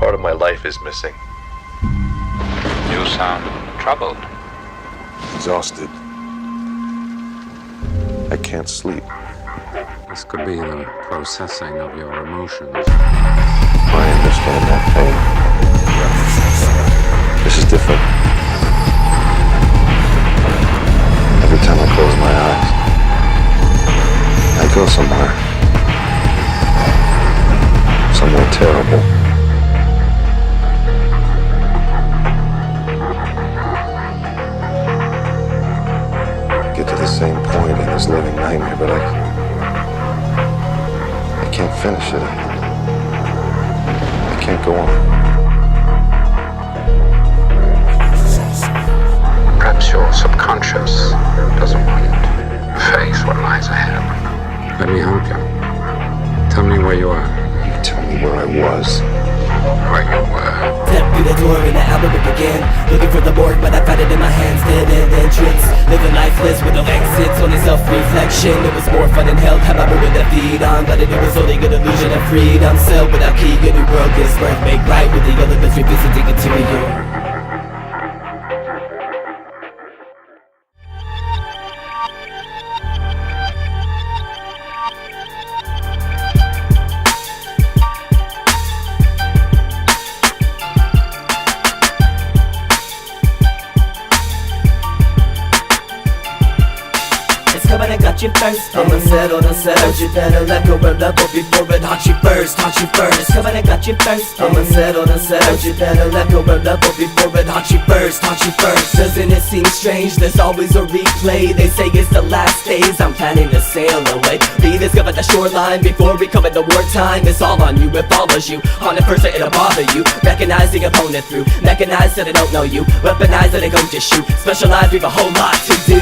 Part of my life is missing. You sound troubled. Exhausted. I can't sleep. This could be the processing of your emotions. I understand that pain. This is different. Every time I close my eyes, I go somewhere. Somewhere terrible. Get to the same point in this living nightmare, but I can't finish it. I can't go on. Perhaps your subconscious doesn't want to face what lies ahead. Let me help you. Tell me where you are. You tell me where I was. Where you were. Stepped through the door and the album it began. Looking for the morgue, but I found it in my hands. Dead end entrance. Living lifeless with no exits. Only self-reflection. It was more fun than hell. Had my ruin to feed on, but it was only an illusion of freedom. Cell without key, a new world gives birth. Make right with the elements, revisiting interior. But I got you first. I'm unsettled, unsettled. You better let go of level before it haunt you first, haunt you first. But I got you first. I'm unsettled, unsettled. You better let go of level before it haunt you first, haunt you first. Doesn't it seem strange? There's always a replay. They say it's the last days. I'm planning to sail away. We discover the shoreline before we come into wartime. It's all on you, it follows you. On the first it'll bother you. Recognize the opponent through. Mechanize that they don't know you. Weaponize that they go to shoot. Specialize, we've a whole lot to do.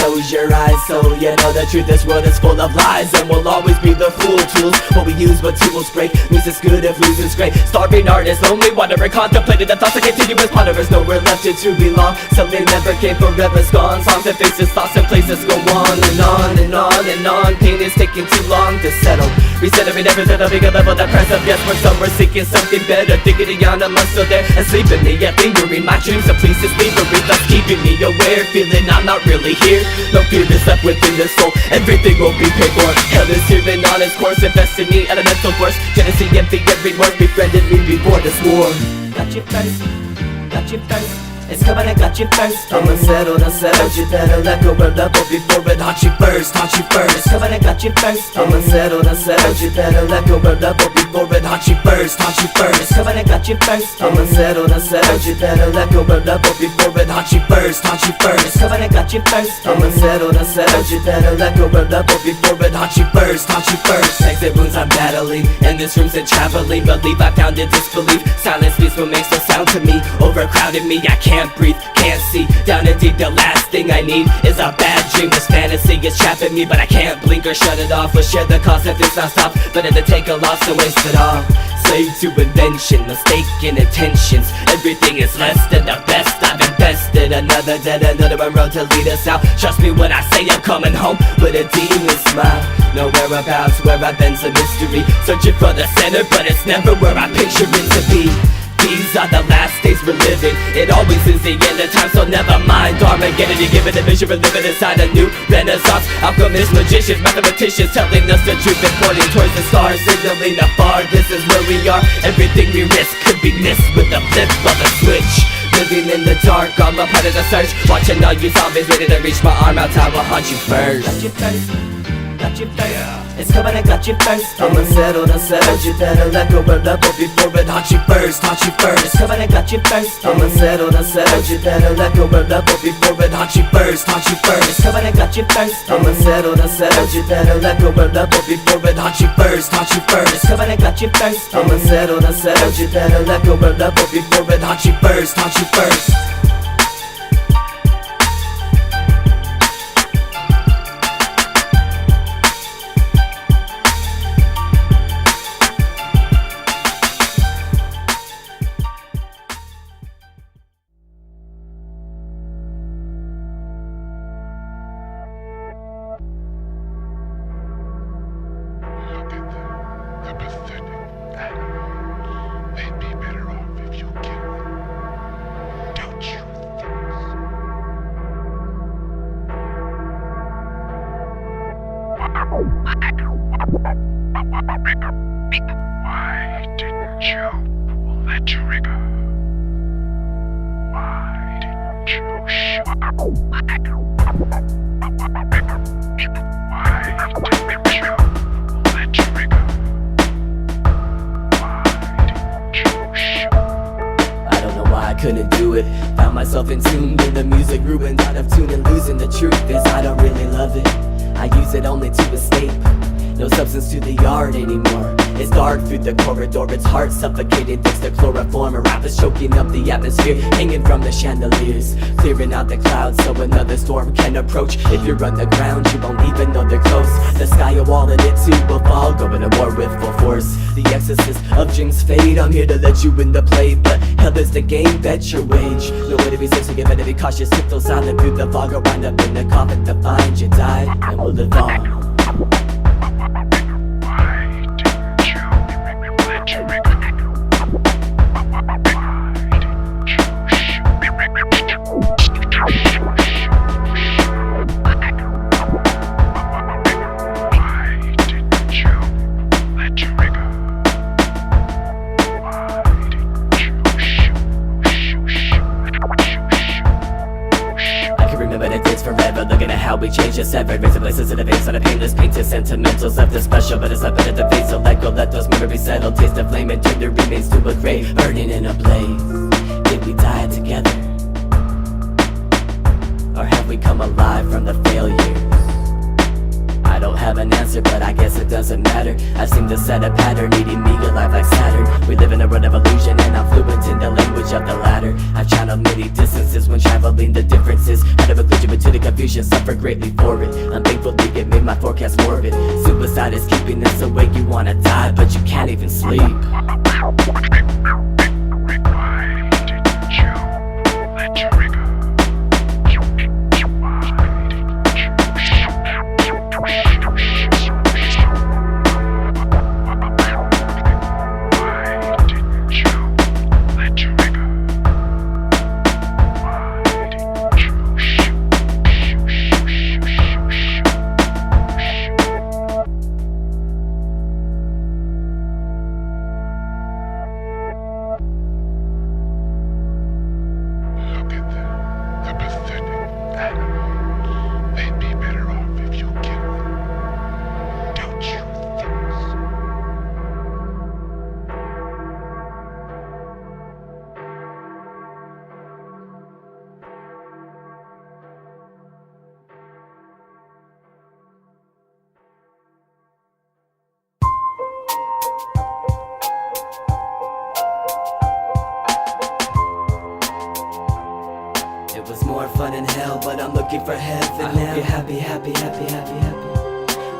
Close your eyes so you know the truth. This world is full of lies and will always be the fool tools. What we use but tools break. Music's good if losing's great. Starving artists, lonely wandering, contemplating the thoughts that continuous ponderers. Nowhere left it to belong. Something never came, forever's gone. Songs that faces, thoughts and places go on and on and on and on. Pain is taking too long to settle. Resettling everything, loving a level that press up. Yes, for some we're seeking something better. Digging on, I'm still there and sleeping me. Yeah, fingering my dreams, a place is slavery. That's keeping me aware, feeling I'm not really here. No fear is left within the soul. Everything will be paid for. Hell is here and on its course. Invest in me, elemental force. Jealousy, empty every word. Befriended me before this war. Got you first. Got you first. It's coming, I got you first. I'm unsettled, unsettled. You better let go of level before it haunt you first, haunt you first. It's coming, I got you first. I'm unsettled, unsettled. You better let go of level before it haunt you first, haunt you first. It's coming, I got you first. I'm unsettled, unsettled. You better let go of level before it haunt you first, haunt you first. It's coming, I got you first. I'm unsettled, unsettled. You better let go of level before it haunt you first, haunt you first. Exit wounds I'm battling, and this room's in traveling. Believe I found in disbelief. Silence speaks what makes no sound to me. Overcrowded me, I can't breathe, can't see. Down and deep, the last thing I need is a bad dream. This fantasy is trapping me, but I can't blink or shut it off. Or share the cost if it's not stopped. Better to take a loss than waste it all. Slave to invention, mistaken intentions. Everything is less than the best I've invested. Another dead, another one road to lead us out. Trust me when I say I'm coming home with a demon smile. No whereabouts, where I've been's a mystery. Searching for the center, but it's never where I picture it to be. These are the last days we're living. It always is the end of time, so never mind Armageddon. You give it a vision, we're living inside a new renaissance. Alchemists, magicians, mathematicians telling us the truth and pointing towards the stars, signaling afar. This is where we are. Everything we risk could be missed with the flip of a switch. Living in the dark, all a part of the search. Watching all you zombies ready to reach my arm out. I will hunt you first. Got you first. Got you first. It's coming, I got you first. I'm unsettled, unsettled. You better let go of level before it haunt you first, haunt you first. It's coming, I got you first. I'm unsettled, unsettled. You better let go of level before it haunt you first, haunt you first. It's coming, I got you first. I'm unsettled, unsettled. You better let go of level before it haunt you first, haunt you first. It's coming, I got you first. I'm unsettled, unsettled. You better let go of level before it haunt you first, haunt you first. The pathetic act made me bitter. you pull that trigger? Why didn't you shoot? Why didn't you pull that trigger? Why didn't you shoot? I don't know why I couldn't do it. Found myself in tune with the music, ruined out of tune and losing. The truth is I don't really love it. I use it only to escape. No substance to the yard anymore. It's dark through the corridor, it's heart suffocated thanks to chloroform. A rap is choking up the atmosphere, hanging from the chandeliers, clearing out the clouds so another storm can approach. If you're underground, you won't even know they're close. The sky a wall and it too will fall, going to war with full force. The exorcist of dreams fade, I'm here to let you in the play, but hell is the game that you wage. No way to be safe, so you better be cautious. Tiptoe silent through the fog, or wind up in the coffin to find you died and will live on. Forever, looking at how we change the severed, raising places to the face on a painless paint to sentimentals left us special, but it's not better to face. So let go, let those memories settle, taste the flame and turn the remains to a grave, burning in a blaze. Did we die together? Or have we come alive from the failures? I don't have an answer, but I guess it doesn't matter. I seem to set a pattern, needing me alive like Saturn. We live in a world of illusion, and I'm fluent in the language of the latter. I've channeled many distances when traveling the differences. Out of occlusion, but to the confusion, suffer greatly for it. I'm thankful that it made my forecast morbid. Suicide is keeping us awake, you wanna die, but you can't even sleep. It was more fun in hell, but I'm looking for heaven now. I hope you're happy, happy, happy, happy, happy.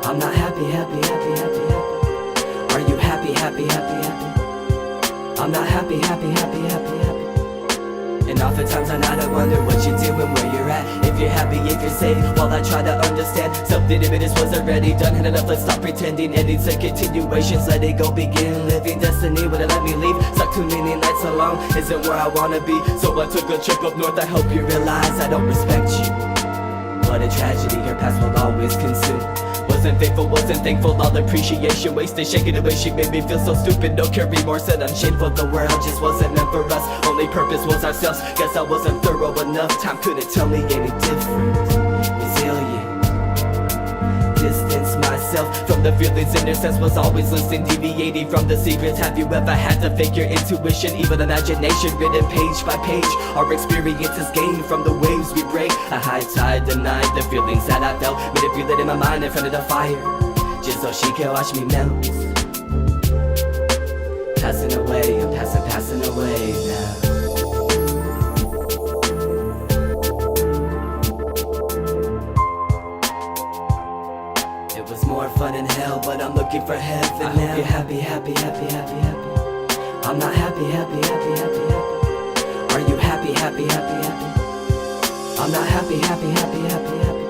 I'm not happy, happy, happy, happy, happy. Are you happy, happy, happy, happy? I'm not happy, happy, happy, happy, happy. And oftentimes I not wonder what you're doing, where you're at. If you're happy, if you're safe, while I try to understand something if it is was already done. Had enough, let's stop pretending. Endings and continuations, let it go begin. Living destiny, would it let me leave? Stuck too many nights alone, isn't where I wanna be. So I took a trip up north, I hope you realize I don't respect you. What a tragedy, your past will always consume. Wasn't faithful, wasn't thankful, all appreciation wasted. Shaking away, she made me feel so stupid. No care, remorse, and I'm shameful. The world just wasn't meant for us, only purpose was ourselves. Guess I wasn't thorough enough, time couldn't tell me any different. Resilient, distance myself from the feelings, innocence was always listening. Deviating from the secrets, have you ever had to fake your intuition? Even imagination written page by page. Our experiences gained from the waves we break. A high tide denied the feelings that I felt, manipulating my mind in front of the fire, just so she can watch me melt. Passing away, I'm passing away now. It was more fun in hell, but I'm looking for heaven now. I hope you're happy, happy, happy, happy, happy. I'm not happy, happy, happy, happy, happy. Are you happy, happy, happy, happy? I'm not happy, happy, happy, happy, happy.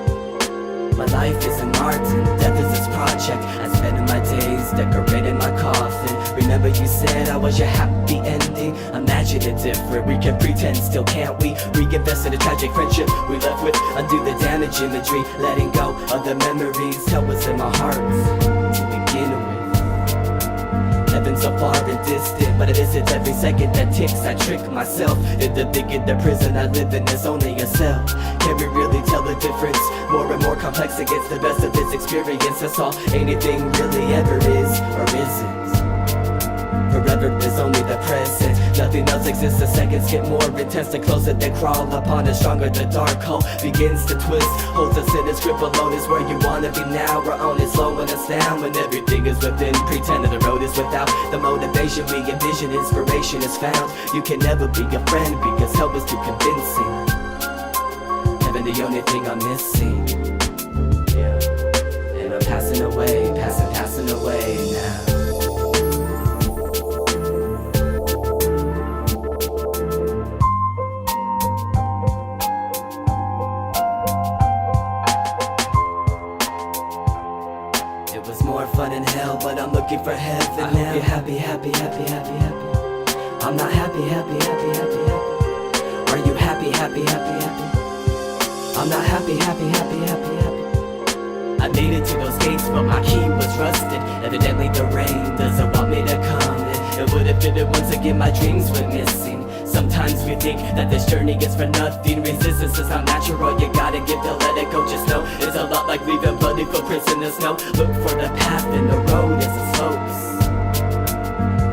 My life is an art and death is this project. I spend my days decorating my coffin. Remember you said I was your happy ending. Imagine it different, we can pretend still, can't we? Reinvest in a tragic friendship we left with. Undo the damage imagery, letting go of the memories. Hell was in my heart to begin with. Heaven so far and distant, but it isn't every second that ticks. I trick myself into thinking the prison I live in is only a cell. Can we really tell the difference? More and more complex, it gets the best of this experience. That's all anything really ever is, or isn't. Forever is only the present. Nothing else exists. The seconds get more intense. The closer they crawl upon us, stronger the dark hole begins to twist. Holds us in its grip. Alone is where you wanna be now. We're on it, slowing us down when everything is within. Pretending the road is without the motivation we envision. Inspiration is found. You can never be a friend because help is too convincing. Heaven the only thing I'm missing. Yeah. And I'm passing away, passing away now. More fun in hell, but I'm looking for heaven now. I hope you're happy, happy, happy, happy, happy. I'm not happy, happy, happy, happy, happy. Are you happy, happy, happy, happy? I'm not happy, happy, happy, happy, happy. I made it to those gates, but my key was rusted. Evidently the rain doesn't want me to come. It would have fitted once again, my dreams went missing. Sometimes we think that this journey is for nothing. Resistance is not natural, you gotta give to let it go. Just know it's a lot like leaving bloody footprints in the snow. Look for the path and the road as it slopes.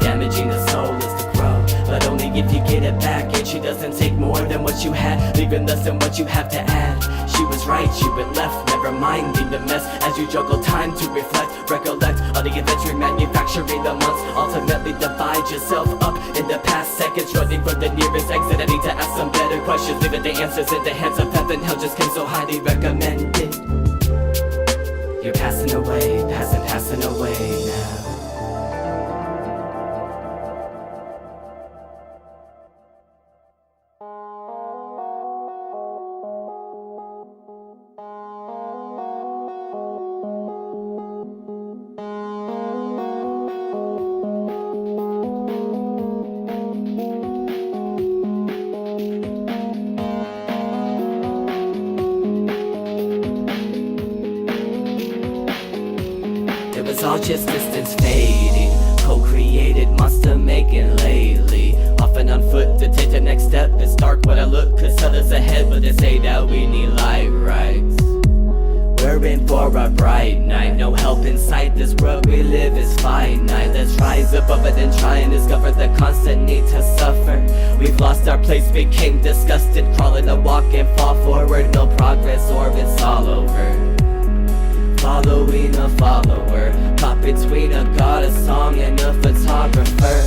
Damaging the soul is to grow, but only if you get it back. And she doesn't take more than what you had, leaving less than what you have to add. She was right, you went left, never minding the mess. As you juggle time to reflect, recollect all the events remanufacturing the months. Ultimately divide yourself up in the past seconds, running for the nearest exit. I need to ask some better questions, leaving the answers in the hands of heaven. Hell just came so highly recommended. You're passing away, passing away now. It's all just distance fading, co-created monster making lately. Often on foot to take the next step. It's dark when I look, cause others ahead, but they say that we need light, right? We're in for a bright night, no help in sight. This world we live is finite. Let's rise above it and try and discover the constant need to suffer. We've lost our place, became disgusted, crawling to walk and fall forward. No progress or it's all over. Following a follower, caught between a god, a song, and a photographer.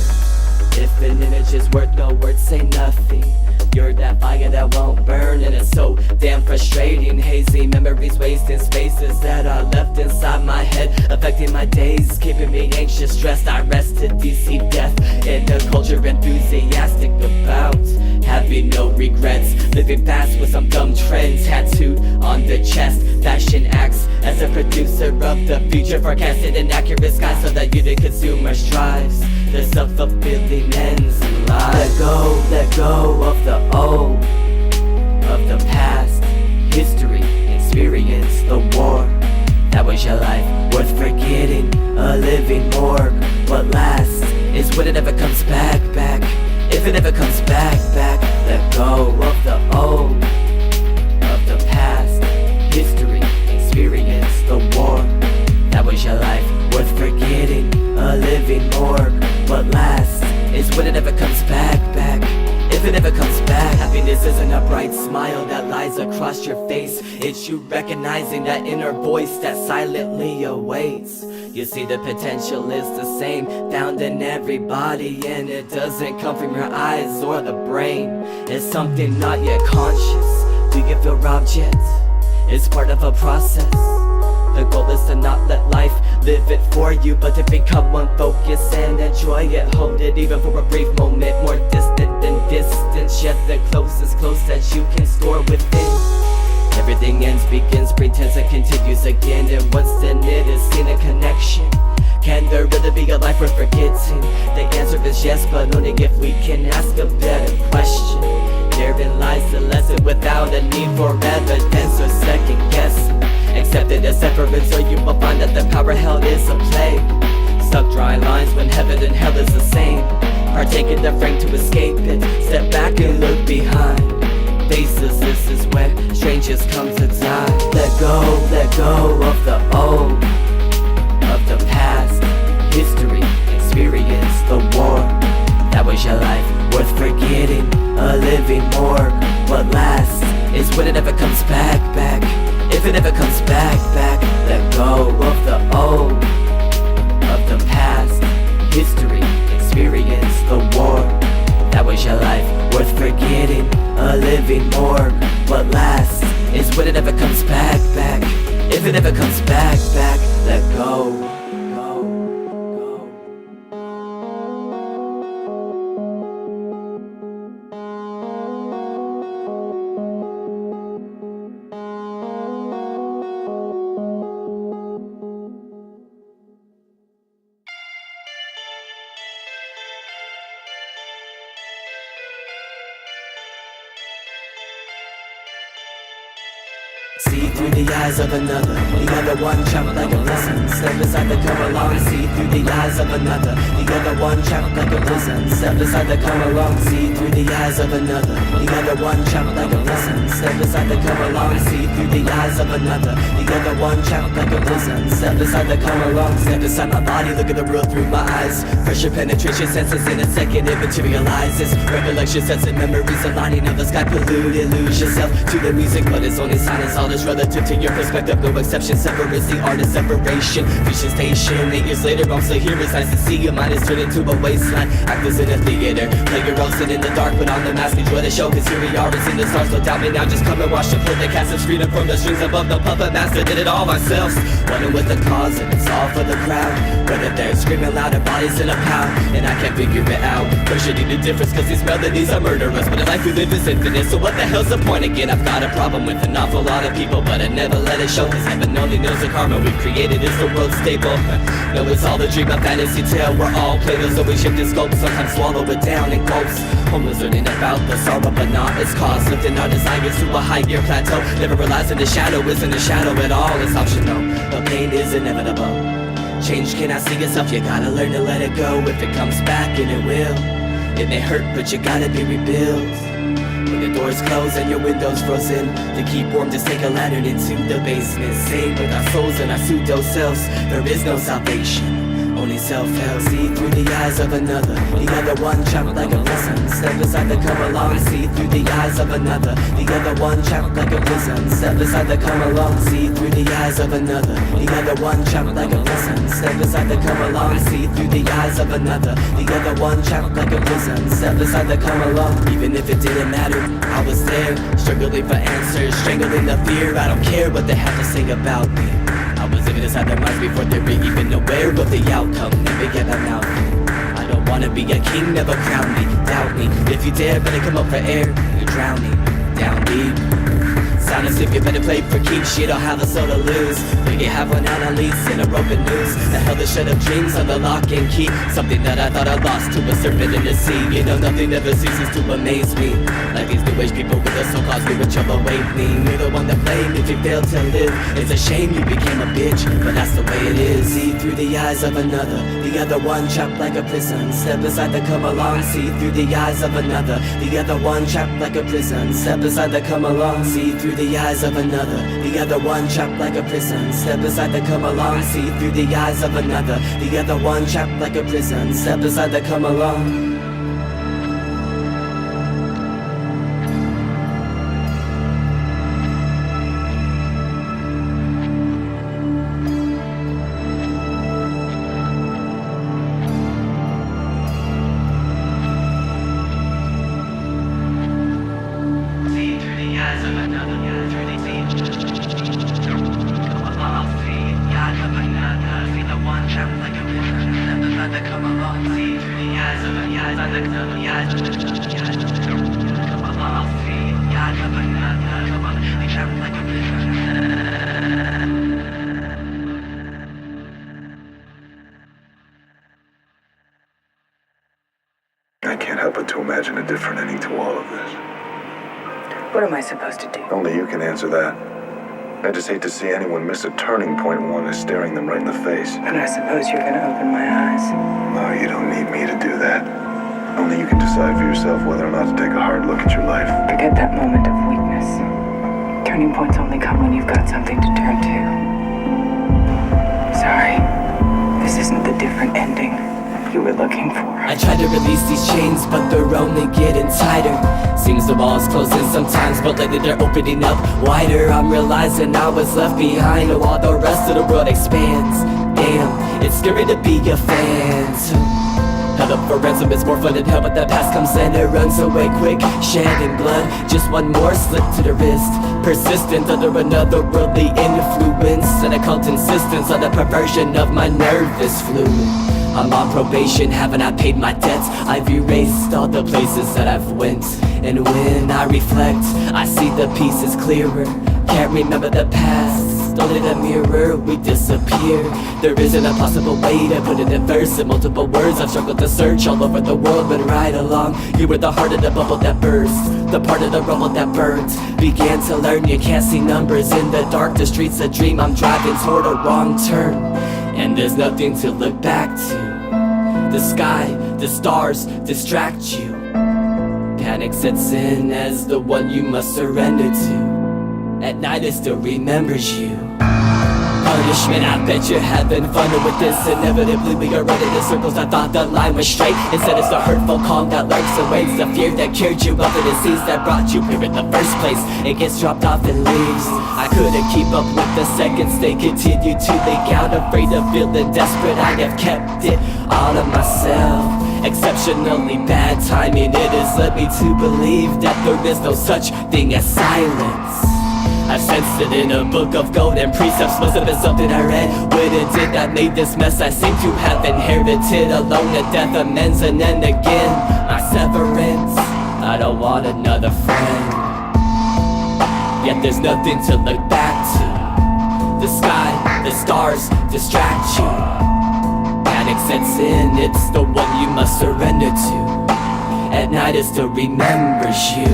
If an image is worth no words, say nothing. You're that fire that won't burn, and it's so damn frustrating. Hazy memories wasting spaces that are left inside my head, affecting my days, keeping me anxious, stressed. I rest to DC death in a culture enthusiastic about having no regrets, living fast with some dumb trends tattooed on the chest. Fashion acts as a producer of the future, forecasting an accurate sky so that you the consumer strives. The self-fulfilling ends in life. Let go of the old, of the past, history, experience, the war. That was your life, worth forgetting, a living morgue. What lasts is when it ever comes back. If it ever comes back, let go of the old, of the past, history, experience, the war. That was your life, worth forgetting, a living morgue. What lasts is when it ever comes back. If it ever comes back. Happiness isn't a bright smile that lies across your face. It's you recognizing that inner voice that silently awaits. You see, the potential is the same, found in everybody, and it doesn't come from your eyes or the brain. It's something not yet conscious. Do you feel robbed yet? It's part of a process. The goal is to not let life live it for you, but to become one focus and enjoy it. Hold it even for a brief moment, more distant than distance, yet the closest close that you can store within. Everything ends, begins, pretends, and continues again, and once then it is seen a connection. Can there really be a life worth forgetting? The answer is yes, but only if we can ask a better question. Therein lies the lesson without a need for evidence or second guessing. Accept it as separate, so you will find that the power held is a play. stuck dry lines when heaven and hell is the same. Partake in the frame to escape it. Step back and look behind. Faces, this is where strangers come to die. Let go of the old, of the past, history, experience, the war. That was your life, worth forgetting, a living morgue. What lasts is when it ever comes back. If it ever comes back, let go of the old, of the past, history, experience, the war. That was your life, worth forgetting, a living morgue. What lasts is when it ever comes back. If it ever comes back, let go. See through the eyes of another, the other one trapped like a prison. Step beside the come along. See through the eyes of another, the other one trapped like a prison. Step beside the come along. See through the eyes of another, the other one trapped like a prison. Step beside the come along. See through the eyes of another, the other one trapped like a prison. Step beside the come along. Step beside my body, look at the world through my eyes. Pressure, penetration, senses in a second, it materializes. Recollection, sense and memories aligning of the sky polluted. Lose yourself to the music, but it's only silence. All is relative to your perspective, no exception. Severance, the art of separation. Vision station, 8 years later, I'm still here. It's nice to see your mind is turned into a wasteland. Actors in a theater, play your role, sit in the dark, put on the mask, enjoy the show. Cause here we are, it's in the stars. Don't doubt me now, just come and watch the play. They cast of freedom from the strings above. The puppet master did it all ourselves. Running with the cause, and it's all for the crowd. Whether they're screaming loud, their bodies in a pound, and I can't figure it out. Pressure need a difference, cause these melodies are murderous. But the life we live is infinite, so what the hell's the point again? I've got a problem with an awful lot of people, but I never let it show. Cause heaven only knows the karma we've created is the world stable. No, it's all a dream, a fantasy tale. We're all players, always shift and scope. Sometimes swallow it down in gulps. Homeless learning about the sorrow, but not its cause. Lifting our desires to a higher plateau. Never realizing the shadow isn't a shadow at all. It's optional, the pain is inevitable. Change cannot see yourself, you gotta learn to let it go. If it comes back, and it will, it may hurt, but you gotta be rebuilt. When the doors close and your windows frozen, to keep warm, just take a lantern into the basement. Same with our souls and our pseudo selves. There is no salvation, only self-help. See through the eyes of another, the other one trapped like a prison. Step beside the come along. See through the eyes of another, the other one trapped like a prison. Step beside the come along. See through the eyes of another, the other one trapped like a prison. Step beside the come along. See through the eyes of another, the other one trapped like a prison. Step beside the come along. Even if it didn't matter, I was there, struggling for answers, strangling the fear. I don't care what they have to say about me. I was living inside their minds before they were even aware of the outcome. Never get them out. I don't wanna be a king, never crown me. Doubt me, if you dare, better come up for air. You're drowning, down deep. Sound as if you better play for keeps. You don't have a soul to lose, but you have one out on lease in a broken news. The hell the shed of dreams on the lock and key. Something that I thought I lost to a serpent in the sea. You know nothing ever ceases to amaze me. Like these new age people with a so-called spiritual awakening. You're the one to blame if you fail to live. It's a shame you became a bitch, but that's the way it is. See through the eyes of another, the other one trapped like a prison. Step beside the come along. See through the eyes of another, the other one trapped like a prison. Step beside the come along. See through the eyes of another, the other one trapped like a prison. Step beside the come along. See through the eyes of another, the other one trapped like a prison. Step beside the come along. I can't help but to imagine a different ending to all of this. What am I supposed to do? Only you can answer that. I just hate to see anyone miss a turning point when one is staring them right in the face. And I suppose you're gonna open my eyes. No, you don't need me to do that. Only you can decide for yourself whether or not to take a hard look at your life. Forget that moment of weakness. Turning points only come when you've got something to turn to. Sorry, this isn't the different ending you were looking for. I tried to release these chains, but they're only getting tighter. Seems the walls closing sometimes, but lately they're opening up wider. I'm realizing I was left behind while the rest of the world expands. Damn, it's scary to be a fan. So, held up for ransom, it's more fun than hell, but the past comes and it runs away quick, shedding blood. Just one more slip to the wrist, persistent under another worldly influence, and a cult insistence on the perversion of my nervous fluid. I'm on probation, haven't I paid my debts? I've erased all the places that I've went, and when I reflect, I see the pieces clearer. Can't remember the past, only the mirror, we disappear. There isn't a possible way to put it in verse in multiple words. I've struggled to search all over the world, but right along, you were the heart of the bubble that burst, the part of the rumble that burnt. Began to learn you can't see numbers in the dark. The street's a dream, I'm driving toward a wrong turn, and there's nothing to look back to. The sky, the stars distract you. Panic sets in as the one you must surrender to. At night it still remembers you. Punishment, I bet you're having fun with this. Inevitably we are running in circles. I thought the line was straight. Instead it's the hurtful calm that lurks and waits. The fear that cured you of the disease that brought you here in the first place. It gets dropped off and leaves. I couldn't keep up with the seconds. They continue to leak out. Afraid of feeling desperate, I have kept it all to myself. Exceptionally bad timing, it has led me to believe that there is no such thing as silence. I've sensed it in a book of golden precepts. Must have been something I read when it did that made this mess I seem to have inherited. Alone to death, amends, and then again my severance. I don't want another friend, yet there's nothing to look back to. The sky, the stars distract you. Panic sets in, it's the one you must surrender to. At night it still remembers you.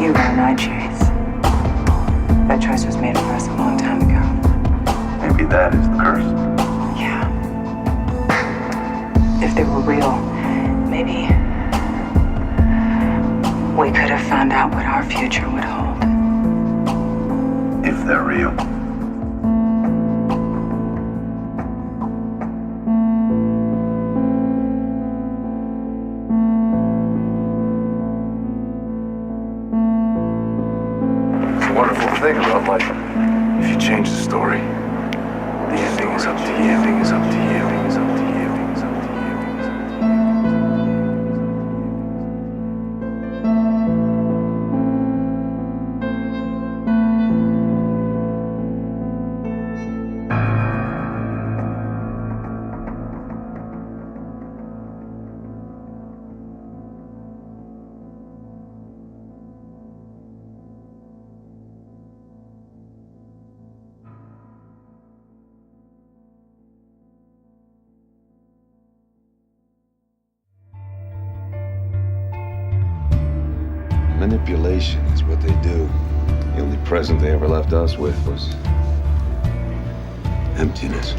You were an I chase. That choice was made for us a long time ago. Maybe that is the curse. Yeah. If they were real, maybe we could have found out what our future would hold. If they're real. The wonderful thing about life, if you change the story, the ending is up to you. The ending is up to you. The ending is up to you. The ending is up to you. Manipulation is what they do. The only present they ever left us with was emptiness.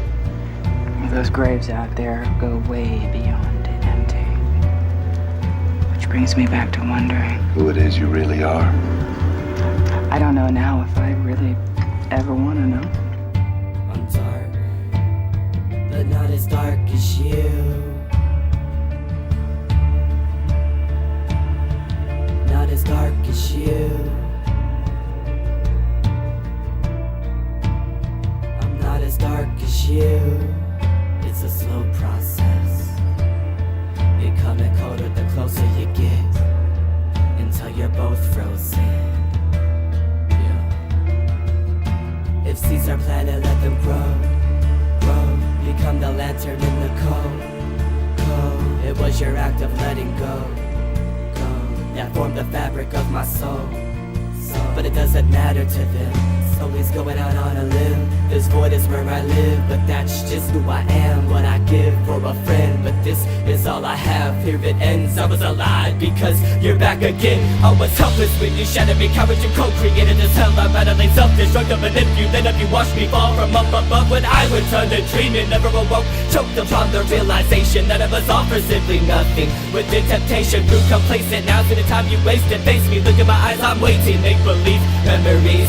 Those graves out there go way beyond empty. Which brings me back to wondering. Who it is you really are. I don't know now if I really ever want to know. I'm dark, but not as dark as you. Not as dark as you. I'm not as dark as you. It's a slow process, becoming colder the closer you get, until you're both frozen. Yeah. If seeds are planted, let them grow, grow. Become the lantern in the cold, cold. It was your act of letting go, that formed the fabric of my soul. But it doesn't matter to them. It's always going out on a limb. This void is where I live, but that's just who I am. What I give for a friend, but this this is all I have. Here it ends, I was alive because you're back again. I was helpless when you shattered me, cowards you co-created this hell. I'm battling self-destructive, and if you let up, you watch me fall from up above. When I returned to dream, it never awoke. Choked upon the realization that it was all for simply nothing. Within temptation, grew complacent. Now's the time you wasted. Face me, look in my eyes, I'm waiting. Make believe memories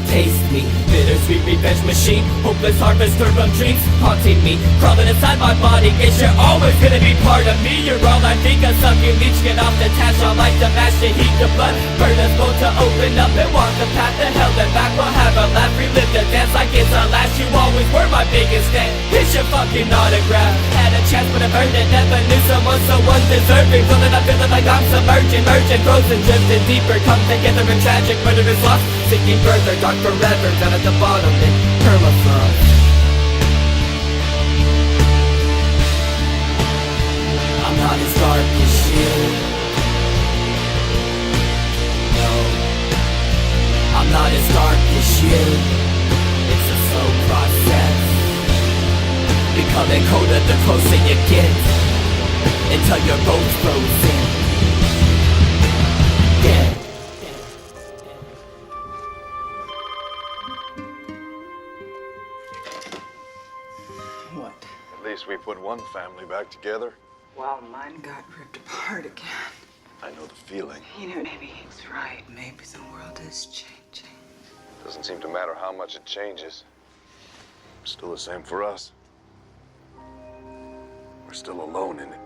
taste me. Bittersweet revenge machine, hopeless harvester of dreams haunting me, crawling inside my body. Guess you're always gonna be part of me. You're all I think of, sucking leech, get off the task. I like to mash the heat, the blood, burn us both to open up and walk the path to hell and back. We'll have a laugh, relive the dance like it's our last. You always were my biggest fan. Here's your fucking autograph. Had a chance but I earned it, never knew someone so undeserving. Feeling I'm feeling like I'm submerging, merging, frozen, drifting deeper. Come together in tragic murderous loss, sinking further, dark forever, down at the bottom in permafrost. I'm not as dark as you. No, I'm not as dark as you. It's a slow process, becoming colder the closer you get, until you're both frozen. Yeah. What? At least we put one family back together. Well, mine got ripped apart again. I know the feeling. You know, maybe he's right. Maybe the world is changing. Doesn't seem to matter how much it changes. Still the same for us. We're still alone in it.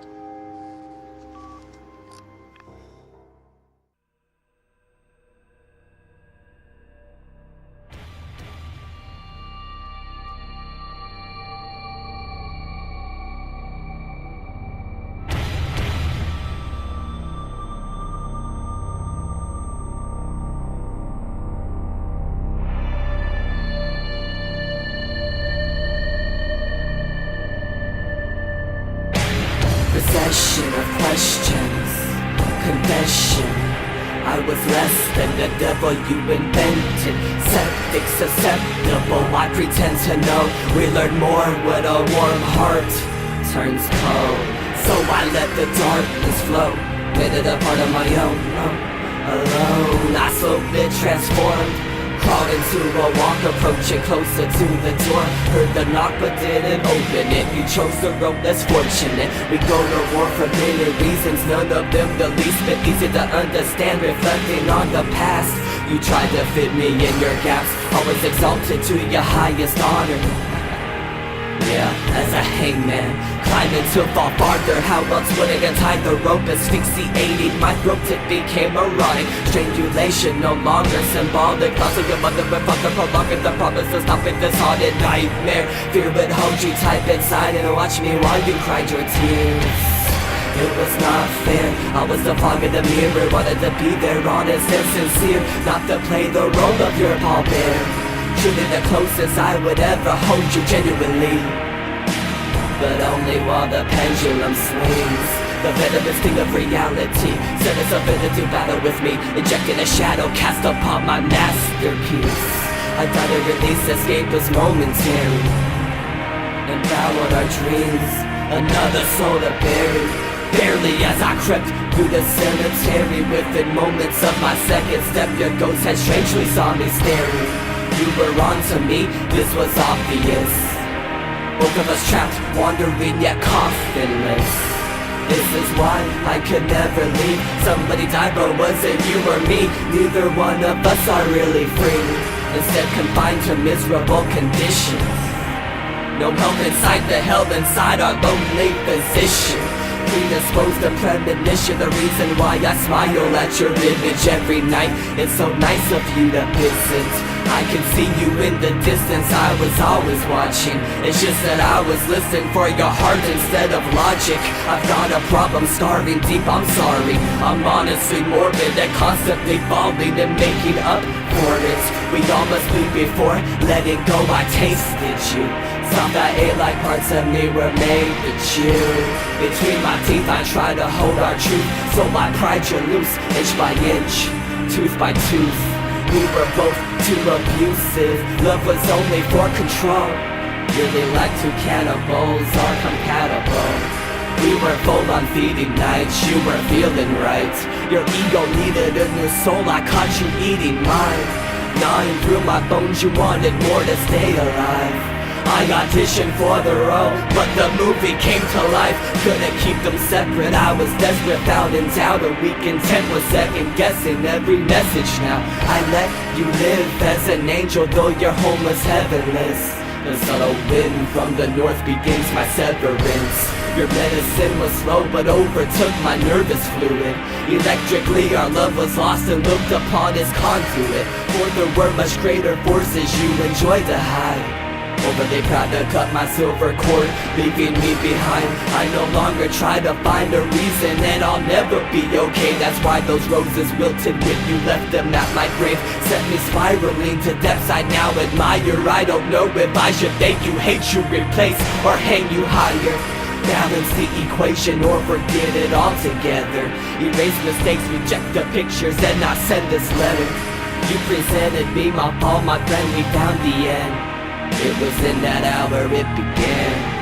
Procession of questions, confession. I was less than the devil you invented. Septic, susceptible, I pretend to know. We learn more when a warm heart turns cold. So I let the darkness flow, made it a part of my own. Alone, I slowly transformed, crawled into a walk, approaching closer to the door. Heard the knock but didn't open it. You chose the road less fortunate. We go to war for many reasons, none of them the least bit easy to understand. Reflecting on the past, you tried to fit me in your gaps. I was exalted to your highest honor. Yeah, as a hangman, climbing to fall farther. How else would I get tied the rope? Asphyxiating my throat, it became erotic. Strangulation, no longer symbolic. Thoughts of your mother and father prolonging the promise of stopping this haunted nightmare. Fear would hold you tight inside and watch me while you cried your tears. It was not fair, I was the fog in the mirror. Wanted to be there, honest and sincere, not to play the role of your pallbearer. Truly the closest I would ever hold you genuinely, but only while the pendulum swings. The venomous sting of reality set us up into battle with me, injecting a shadow cast upon my masterpiece. I thought a release escape was momentary, and bowed our dreams, another soul to bury. Barely as I crept through the cemetery, within moments of my second step, your ghost had strangely saw me staring. You were onto me, this was obvious. Both of us trapped, wandering yet coffinless. This is why I could never leave. Somebody died, but was it you or me? Neither one of us are really free, instead confined to miserable conditions. No help inside the hell inside our lonely position. Predisposed to premonition, the reason why I smile at your image every night. It's so nice of you to visit. I can see you in the distance, I was always watching. It's just that I was listening for your heart instead of logic. I've got a problem starving deep, I'm sorry. I'm honestly morbid and constantly falling and making up for it. We all must bleed before letting go, I tasted you. Some that ate like parts of me were made to chew. Between my teeth I try to hold our truth, so I pried you loose, inch by inch, tooth by tooth. We were both too abusive, love was only for control. Really like two cannibals are compatible. We were were full on feeding nights, you were feeling right. Your ego needed a new soul, I caught you eating mine. Gnawing through my bones, you wanted more to stay alive. I auditioned for the role, but the movie came to life. Couldn't keep them separate, I was desperate, found in doubt. A weak intent was second guessing every message now. I let you live as an angel, though your home was heavenless. The subtle wind from the north begins my severance. Your medicine was slow but overtook my nervous fluid. Electrically our love was lost and looked upon as conduit. For there were much greater forces you enjoyed to hide. Overly proud to cut my silver cord, leaving me behind. I no longer try to find a reason, and I'll never be okay. That's why those roses wilted when you left them at my grave. Sent me spiraling to depths I now admire. I don't know if I should thank you, hate you, replace, or hang you higher. Balance the equation or forget it altogether. Erase mistakes, reject the pictures, and not send this letter. You presented me my fall, my friend, we found the end. It was in that hour it began.